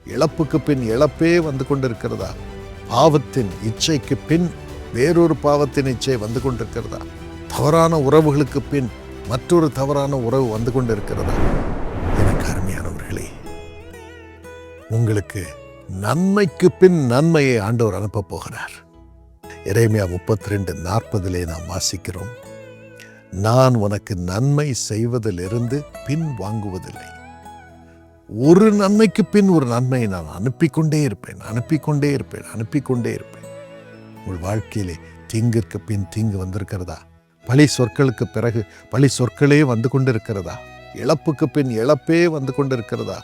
இழப்புக்கு பின் இழப்பே வந்து கொண்டிருக்கிறதா? பாவத்தின் இச்சைக்கு பின் வேறொரு பாவத்தின் இச்சை வந்து கொண்டிருக்கிறதா? தவறான உறவுகளுக்கு பின் மற்றொரு தவறான உறவு வந்து கொண்டிருக்கிறதா? எனக்கு அருமையானவர்களே, உங்களுக்கு நன்மைக்கு பின் நன்மையை ஆண்டவர் அனுப்ப போகிறார். எரேமியா 32:40 நாம் வாசிக்கிறோம், நான் உனக்கு நன்மை செய்வதிலிருந்து பின் வாங்குவதில்லை. ஒரு நன்மைக்கு பின் ஒரு நன்மையை நான் அனுப்பிக்கொண்டே இருப்பேன். உங்கள் வாழ்க்கையிலே தீங்கிற்கு பின் தீங்கு வந்திருக்கிறதா? பழி சொற்களுக்கு பிறகு பழி சொற்களே வந்து கொண்டிருக்கிறதா? இழப்புக்கு பின் இழப்பே வந்து கொண்டிருக்கிறதா?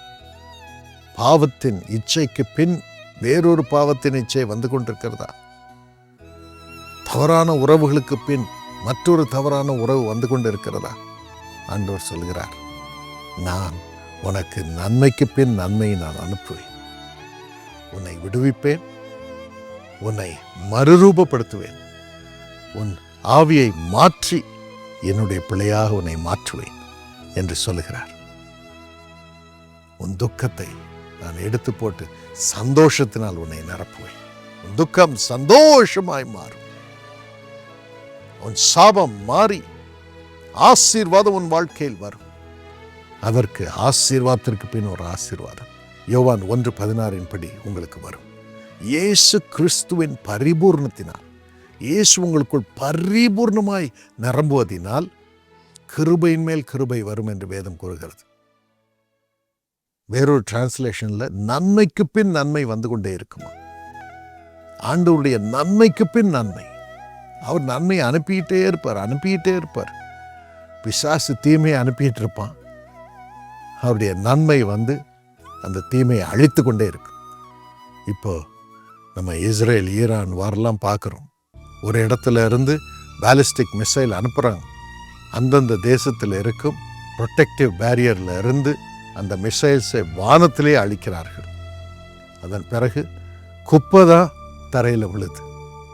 பாவத்தின் இச்சைக்கு பின் வேறொரு பாவத்தின் இச்சை வந்து கொண்டிருக்கிறதா? தவறான உறவுகளுக்கு பின் மற்றொரு தவறான உறவு வந்து கொண்டிருக்கிறதா? ஆண்டவர் சொல்கிறார், நான் உனக்கு நன்மைக்கு பின் நன்மையை நான் அனுப்புவேன். உன்னை விடுவிப்பேன், உன்னை மறுரூபப்படுத்துவேன், உன் ஆவியை மாற்றி என்னுடைய பிள்ளையாக உன்னை மாற்றுவேன் என்று சொல்லுகிறார். உன் துக்கத்தை நான் எடுத்து போட்டு சந்தோஷத்தினால் உன்னை நிரப்புவேன். உன் துக்கம் சந்தோஷமாய் மாறும். உன் சாபம் மாறி ஆசீர்வாதம் உன் வாழ்க்கையில் வரும். அதற்கு ஆசீர்வாதத்திற்கு பின் ஒரு ஆசீர்வாதம் யோவான் 1:16 படி உங்களுக்கு வரும். இயேசு கிறிஸ்துவின் பரிபூர்ணத்தினால், இயேசு உங்களுக்குள் பரிபூர்ணமாய் நிரம்புவதினால் கிருபையின் மேல் கிருபை வரும் என்று வேதம் கூறுகிறது. வேறொரு டிரான்ஸ்லேஷன்ல நன்மைக்கு பின் நன்மை வந்து கொண்டே இருக்குமா? ஆண்டவருடைய நன்மைக்கு பின் நன்மை. அவர் நன்மையை அனுப்பிட்டே இருப்பார். பிசாசு தீமையை அனுப்பிட்டு இருப்பான். அவருடைய நன்மை வந்து அந்த தீமையை அழித்து கொண்டே இருக்கும். இப்போ நம்ம இஸ்ரேல் ஈரான் வாரெல்லாம் பார்க்குறோம். ஒரு இடத்துல இருந்து பாலிஸ்டிக் மிசைல் அனுப்புகிறாங்க. அந்தந்த தேசத்தில் இருக்கும் ப்ரொடெக்டிவ் பேரியரில் இருந்து அந்த மிசைல்ஸை வானத்திலே அழிக்கிறார்கள். அதன் பிறகு குப்பை தான் தரையில் விழுது,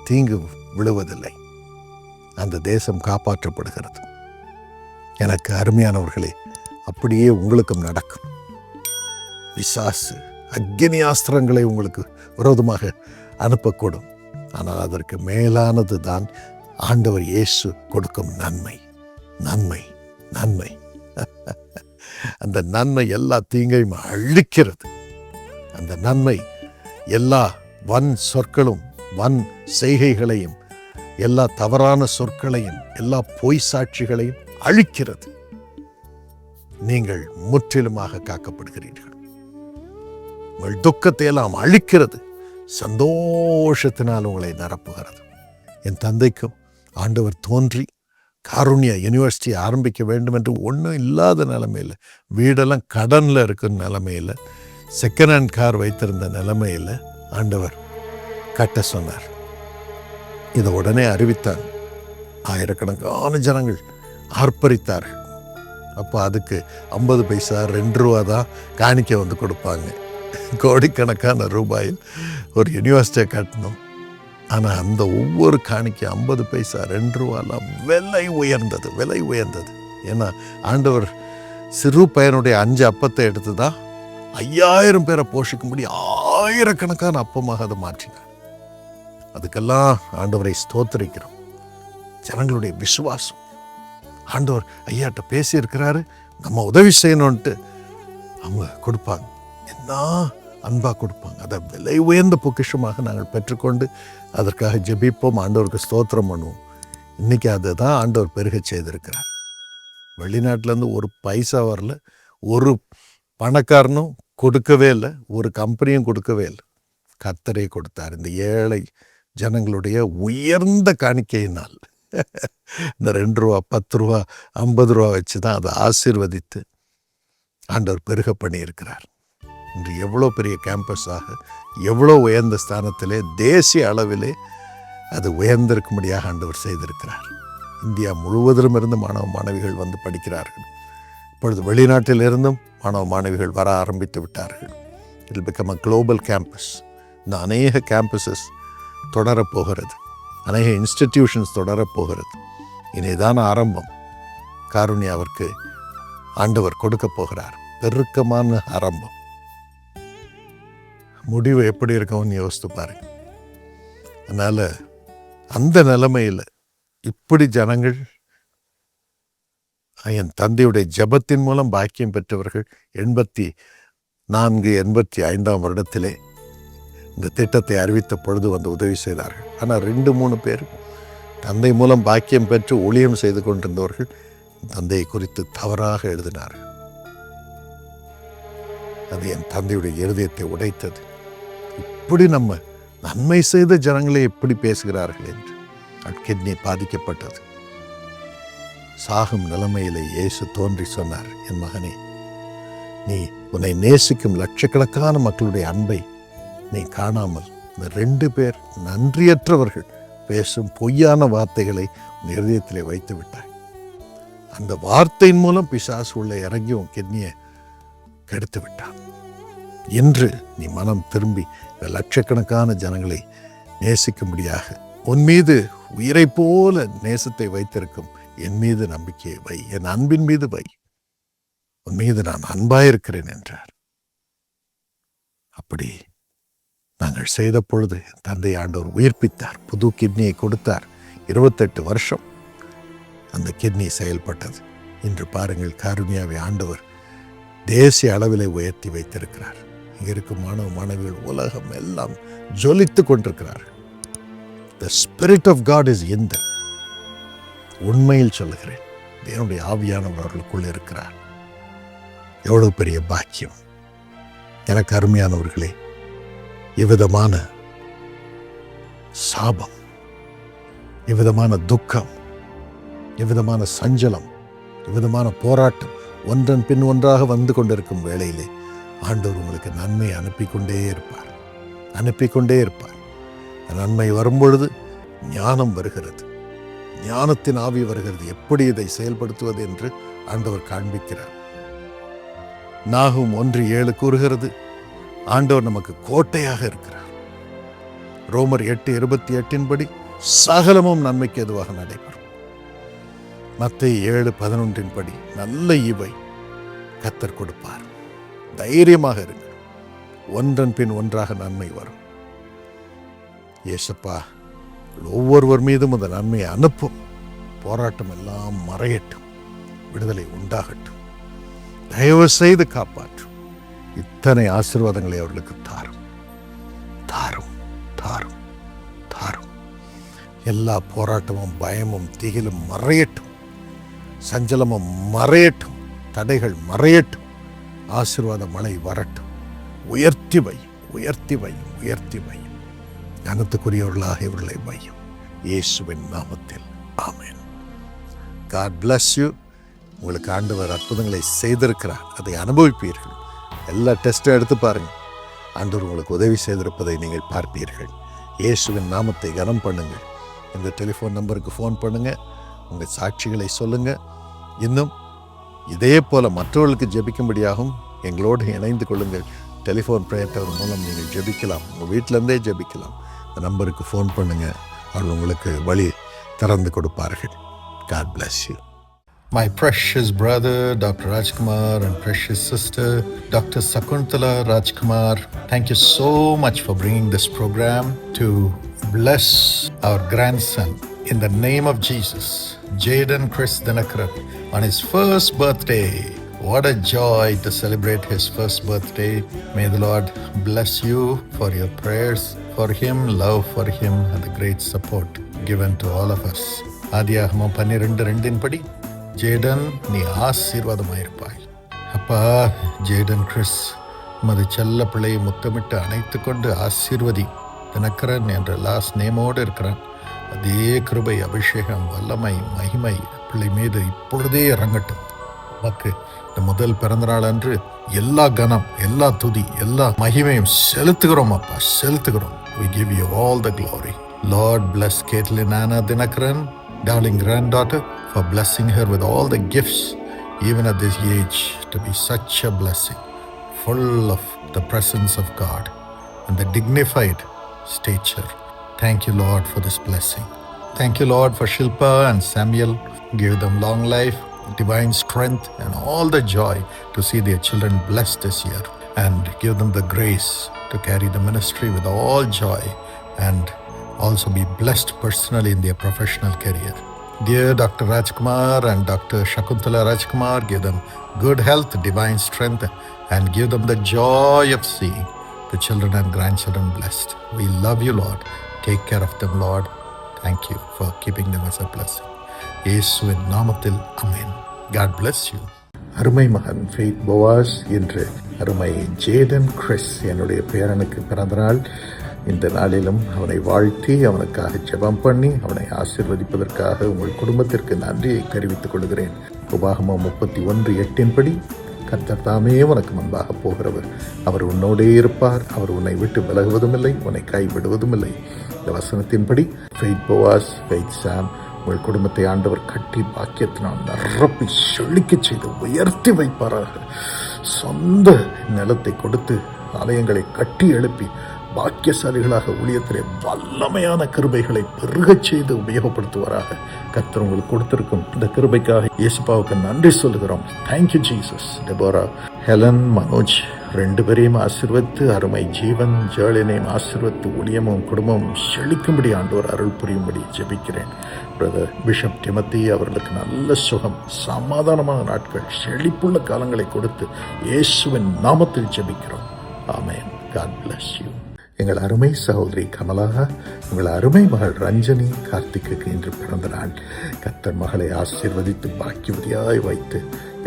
தீங்கு விழுவதில்லை. அந்த தேசம் காப்பாற்றப்படுகிறது. எனக்கு அருமையானவர்களே, அப்படியே உங்களுக்கும் நடக்கும். பிசாசு அக்கினி அஸ்திரங்களை உங்களுக்கு விரோதமாக அனுப்பக்கூடும். ஆனால் அதற்கு மேலானது தான் ஆண்டவர் இயேசு கொடுக்கும் நன்மை. அந்த நன்மை எல்லா தீங்கையும் அழிக்கிறது. அந்த நன்மை எல்லா வன் சொற்களும் வன் செய்கைகளையும், எல்லா தவறான சொற்களையும், எல்லா பொய் சாட்சிகளையும் அழிக்கிறது. நீங்கள் முற்றிலுமாக காக்கப்படுகிறீர்கள். உங்கள் துக்கத்தை எல்லாம் அழிக்கிறது. சந்தோஷத்தினால் உங்களை நிரப்புகிறது. என் தந்தைக்கும் ஆண்டவர் தோன்றி காருண்யா யூனிவர்சிட்டி ஆரம்பிக்க வேண்டும் என்று ஒன்றும் இல்லாத நிலைமையில், வீடெல்லாம் கடனில் இருக்கிற நிலைமையில், செகண்ட் ஹேண்ட் கார் வைத்திருந்த நிலைமையில் ஆண்டவர் கட்ட சொன்னார். இதை உடனே அறிவித்தார். ஆயிரக்கணக்கான ஜனங்கள் ஆர்ப்பரித்தார்கள். அப்போ அதுக்கு 50 பைசா 2 ரூபா தான் காணிக்க வந்து கொடுப்பாங்க. கோடிக்கணக்கான ரூபாயில் ஒரு யூனிவர்சிட்டியை கட்டணும். ஆனால் அந்த ஒவ்வொரு காணிக்க 50 பைசா 2 ரூபாலாம் விலை உயர்ந்தது. ஏன்னா ஆண்டவர் சிறு பையனுடைய 5 அப்பத்தை எடுத்து தான் 5000 பேரை போஷிக்கும்படி ஆயிரக்கணக்கான அப்பமாக அதை மாற்றினார். அதுக்கெல்லாம் ஆண்டவரை ஸ்தோத்திரிக்கிறோம். ஜனங்களுடைய விசுவாசம், ஆண்டவர் ஐயாட்ட பேசியிருக்கிறாரு, நம்ம உதவி செய்யணும்ன்ட்டு அவங்க கொடுப்பாங்க. என்ன அன்பாக கொடுப்பாங்க. அதை விலை உயர்ந்த பொக்கிஷமாக நாங்கள் பெற்றுக்கொண்டு அதற்காக ஜெபிப்போம், ஆண்டவருக்கு ஸ்தோத்திரம் பண்ணுவோம். இன்றைக்கி அதை தான் ஆண்டவர் பெருக செய்திருக்கிறார். வெளிநாட்டிலேருந்து ஒரு பைசா வரல, ஒரு பணக்காரனும் கொடுக்கவே இல்லை, ஒரு கம்பெனியும் கொடுக்கவே இல்லை. கர்த்தரே கொடுத்தார். இந்த ஏழை ஜனங்களுடைய உயர்ந்த காணிக்கையினால் இந்த 2 ரூபா 10 ரூபா 50 ரூபா வச்சு தான் அதை ஆசீர்வதித்து ஆண்டவர் பெருக பண்ணியிருக்கிறார். இன்று எவ்வளோ பெரிய கேம்பஸாக, எவ்வளோ உயர்ந்த ஸ்தானத்திலே, தேசிய அளவிலே அது உயர்ந்திருக்கும்படியாக ஆண்டவர் செய்திருக்கிறார். இந்தியா முழுவதிலும் இருந்து மாணவ மாணவிகள் வந்து படிக்கிறார்கள். இப்பொழுது வெளிநாட்டிலிருந்தும் மாணவ மாணவிகள் வர ஆரம்பித்து விட்டார்கள். It will become a global campus. இந்த அநேக கேம்பஸஸ் தொடரப்போகிறது, அநேக இன்ஸ்டிடியூஷன்ஸ் தொடரப்போகிறது. இனிதான் ஆரம்பம். காருண்யாவிற்கு ஆண்டவர் கொடுக்க போகிறார் பெருக்கமான ஆரம்பம். முடிவு எப்படி இருக்கும்னு யோசித்து பாருங்க. அதனால் அந்த நிலைமையில் இப்படி ஜனங்கள் என் தந்தையுடைய ஜெபத்தின் மூலம் பாக்கியம் பெற்றவர்கள் 84-85 வருடத்திலே இந்த திட்டத்தை அறிவித்த பொழுது வந்து உதவி செய்தார்கள். ஆனால் 2-3 பேர் தந்தை மூலம் பாக்கியம் பெற்று ஊழியம் செய்து கொண்டிருந்தவர்கள் தந்தையை குறித்து தவறாக எழுதினார்கள். அது என் தந்தையுடைய இருதயத்தை உடைத்தது. இப்படி நம்ம நன்மை செய்த ஜனங்களை எப்படி பேசுகிறார்கள் என்று கிட்னி பாதிக்கப்பட்டது. சாகும் நிலைமையிலே இயேசு தோன்றி சொன்னார், என் மகனே, நீ உன்னை நேசிக்கும் லட்சக்கணக்கான மக்களுடைய அன்பை நீ காணாமல் இந்த 2 பேர் நன்றியற்றவர்கள் பேசும் பொய்யான வார்த்தைகளை உன் இருதயத்திலே வைத்து விட்டாய். அந்த வார்த்தையின் மூலம் பிசாசு உள்ள இறங்கி உன் கிட்னியை கெடுத்து விட்டான். இன்று நீ மனம் திரும்பி இந்த லட்சக்கணக்கான ஜனங்களை நேசிக்கும்படியாக உன் மீது உயிரை போல நேசத்தை வைத்திருக்கும் என் மீது நம்பிக்கையை வை, என் அன்பின் மீது வை, உன் மீது நான் அன்பாயிருக்கிறேன் என்றார். அப்படி நாங்கள் செய்த பொழுது தந்தை ஆண்டவர் உயிர்ப்பித்தார், புது கிட்னியை கொடுத்தார். 28 வருஷம் அந்த கிட்னி செயல்பட்டது. இன்று பாருங்கள், காருண்யாவை ஆண்டவர் தேசிய அளவிலே உயர்த்தி வைத்திருக்கிறார். இங்கே இருக்கும் மாணவ மாணவிகள் உலகம் எல்லாம் ஜொலித்து கொண்டிருக்கிறார்கள். The Spirit of God is in them. உண்மையில் சொல்லுகிறேன், தேவனுடைய ஆவியானவர் அவர்களுக்குள் இருக்கிறார். எவ்வளவு பெரிய பாக்கியம்! எனக்கு அருமையானவர்களே, இவ்விதமான சாபம், இவ்விதமான துக்கம், இவ்விதமான சஞ்சலம், இவ்விதமான போராட்டம் ஒன்றன் பின் ஒன்றாக வந்து கொண்டிருக்கும் வேளையிலே ஆண்டவர் உங்களுக்கு நன்மை அனுப்பி கொண்டே இருப்பார். நன்மை வரும்பொழுது ஞானம் வருகிறது, ஞானத்தின் ஆவி வருகிறது. எப்படி இதை செயல்படுத்துவது என்று ஆண்டவர் காண்பிக்கிறார். நாகும் 1:7 கூறுகிறது, ஆண்டவர் நமக்கு கோட்டையாக இருக்கிறார். ரோமர் 8:28 படி சகலமும் நன்மைக்கு எதுவாக நடைபெறும். மத்தேயு 7:11 படி நல்ல ஈவை கர்த்தர் கொடுப்பார். தைரியமாக இருங்க, ஒன்றன் பின் ஒன்றாக நன்மை வரும். இயேசப்பா ஒவ்வொருவர் மீதும் அந்த நன்மையை அனுப்பும். போராட்டம் எல்லாம் மறையட்டும், விடுதலை உண்டாகட்டும். தயவு செய்து காப்பாற்றும். இத்தனை ஆசீர்வாதங்களை அவர்களுக்கு தாரும். எல்லா போராட்டமும், பயமும், திகிலும் மறையட்டும், சஞ்சலமும் மறையட்டும், தடைகள் மறையட்டும். ஆசீர்வாத மழை வரட்டும். உயர்த்தி வை. கனத்துக்குரியவர்களாக இவர்களை வையும். இயேசுவின் நாமத்தில் ஆமென். God bless you. உங்களுக்கு ஆண்டவர் அற்புதங்களை செய்திருக்கிறார், அதை அனுபவிப்பீர்கள். எல்லா டெஸ்ட்டும் எடுத்து பாருங்கள். ஆண்டவர் உங்களுக்கு உதவி செய்திருப்பதை நீங்கள் பார்ப்பீர்கள். இயேசுவின் நாமத்தை கனம் பண்ணுங்கள். இந்த டெலிஃபோன் நம்பருக்கு ஃபோன் பண்ணுங்கள், உங்கள் சாட்சிகளை சொல்லுங்கள். இன்னும் இதே போல் மற்றவர்களுக்கு ஜெபிக்கும்படியாகவும் எங்களோடு இணைந்து கொள்ளுங்கள். டெலிஃபோன் ப்ரேயர் டவர் மூலம் நீங்கள் ஜெபிக்கலாம், உங்கள் வீட்டிலேருந்தே ஜெபிக்கலாம். இந்த நம்பருக்கு ஃபோன் பண்ணுங்கள், அவர்கள் உங்களுக்கு வழி திறந்து கொடுப்பார்கள். God bless you. My precious brother Dr. Rajkumar and precious sister Dr. Sakuntala Rajkumar, thank you so much for bringing this program to bless our grandson in the name of Jesus, Jaden Chris Dinakaran, on his first birthday. What a joy to celebrate his first birthday. May the Lord bless you for your prayers for him, love for him, and the great support given to all of us. ஆதியாகமம் 12:2 படி, Jaden நீ ஆசீர்வாதமாயிருப்பாய். அப்பா, Jaden Chris மது செல்ல பிள்ளையை முத்தமிட்டு அணைத்து கொண்டு ஆசீர்வதி. தினகரன் என்ற லாஸ்ட் நேமோடு இருக்கிறான். அதே கிருபை, அபிஷேகம், வல்லமை, மகிமை பிள்ளை மீது இப்பொழுதே இறங்கட்டும். நமக்கு இந்த முதல் பிறந்தநாள் அன்று எல்லா கனம், எல்லா துதி, எல்லா மகிமையும் செலுத்துகிறோம். அப்பா, செலுத்துகிறோம். We give you all the glory. Lord, bless Caitlin Anna Dinakaran, darling granddaughter, for blessing her with all the gifts, even at this age, to be such a blessing, full of the presence of God and the dignified stature. Thank you, Lord, for this blessing. Thank you, Lord, for Shilpa and Samuel. Give them long life, divine strength, and all the joy to see their children blessed this year. and give them the grace to carry the ministry with all joy and also be blessed personally in their professional career. Dear Dr. Rajkumar and Dr. Shakuntala Rajkumar, give them good health, divine strength, and give them the joy of seeing the children and grandchildren blessed. We love you, Lord. Take care of them, Lord. Thank you for keeping them as a blessing. இயேசுவின் நாமத்தில் ஆமென். God bless you. அருமை மகன் faith Boaz என்று அருமை Jaden Chris என்னுடைய பேரனுக்கு பிறந்தநாள். இந்த நாளிலும் அவனை வாழ்த்தி அவனுக்காக ஜெபம் பண்ணி அவனை ஆசீர்வதிப்பதற்காக உங்கள் குடும்பத்திற்கு நன்றியை தெரிவித்துக் கொள்கிறேன். உபாகமம் 31:8 கர்த்தர் தாமே உனக்கு முன்பாக போகிறவர், அவர் உன்னோடே இருப்பார், அவர் உன்னை விட்டு விலகுவதும் இல்லை, உன்னை கைவிடுவதும் இல்லை. இந்த வசனத்தின்படி ஃபெய்த் போவாஸ், ஃபெய்த் சாம் உங்கள் குடும்பத்தை ஆண்டவர் கட்டி பாக்கியத்தினால் நிரப்பி செழிக்க செய்து உயர்த்தி வைப்பாராக. சொந்த நிலத்தை கொடுத்து ஆலயங்களை கட்டி எழுப்பி பாக்கியசாலிகளாக ஊழியத்திலே வல்லமையான கிருபைகளை பெருகச் செய்து உபயோகப்படுத்துவாராக. கர்த்தர் உங்களுக்கு கொடுத்திருக்கும் இந்த கிருபைக்காக இயேசுப்பாவுக்கு நன்றி சொல்லுகிறோம். Thank you Jesus. Deborah, Helen, Manoj 2 பேரையும் ஆசீர்வதித்து அருமை ஜீவன் ஜேர்லினையும் ஆசீர்வதித்து ஊழியமும் குடும்பமும் செழிக்கும்படி ஆண்டவர் அருள் புரியும்படி ஜெபிக்கிறேன். பிரதர் பிஷப் டிமத்தி அவர்களுக்கு நல்ல சுகம், சமாதானமான நாட்கள், செழிப்புள்ள காலங்களை கொடுத்து இயேசுவின் நாமத்தில் ஜெபிக்கிறோம். ஆமென். God bless you. எங்கள் அருமை சகோதரி கமலா, உங்கள் அருமை மகள் ரஞ்சனி கார்த்திக்கு இன்று பிறந்த நாள். கர்த்தர் மகளை ஆசீர்வதித்து பாக்கியவதியாய் வைத்து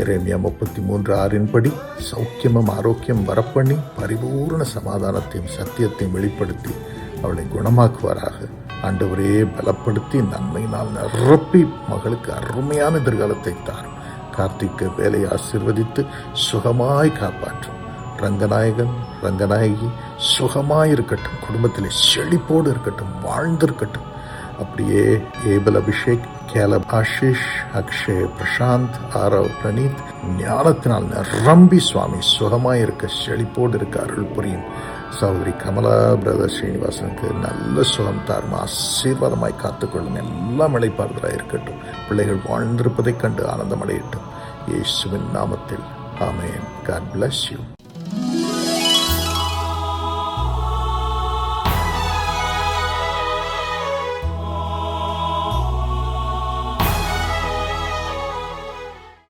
எரேமியா 33:6 சௌக்கியமும் ஆரோக்கியம் வரப்பண்ணி பரிபூர்ண சமாதானத்தையும் சத்தியத்தையும் வெளிப்படுத்தி அவளை குணமாக்குவாராக. ஆண்டவரே பலப்படுத்தி நன்மையினால் நிரப்பி மகளுக்கு அருமையான எதிர்காலத்தை தாரும். கார்த்திக்கு வேலையை ஆசீர்வதித்து சுகமாய் காப்பாற்றும். ரங்கநாயகன், ரங்கநாயகி சுகமாயிருக்கட்டும், குடும்பத்திலே செழிப்போடு இருக்கட்டும், வாழ்ந்திருக்கட்டும். அப்படியே ஏபல் அபிஷேக், கேலப் ஆஷிஷ், அக்ஷய் பிரசாந்த், ஆரவ் பிரணீத் ஞானத்தினால் நிரம்பி சுவாமி சுகமாயிருக்க செழிப்போடு இருக்க அருள் புரியும். சௌரி கமலா, பிரதர் ஸ்ரீனிவாசனுக்கு நல்ல சுகம் தாரும், ஆசீர்வாதமாய் காத்துக்கொள்ளும், எல்லாம் இளைப்பாறுதலாக இருக்கட்டும். பிள்ளைகள் வாழ்ந்திருப்பதைக் கண்டு ஆனந்தம் அடையட்டும். இயேசுவின் நாமத்தில் ஆமென். God bless you.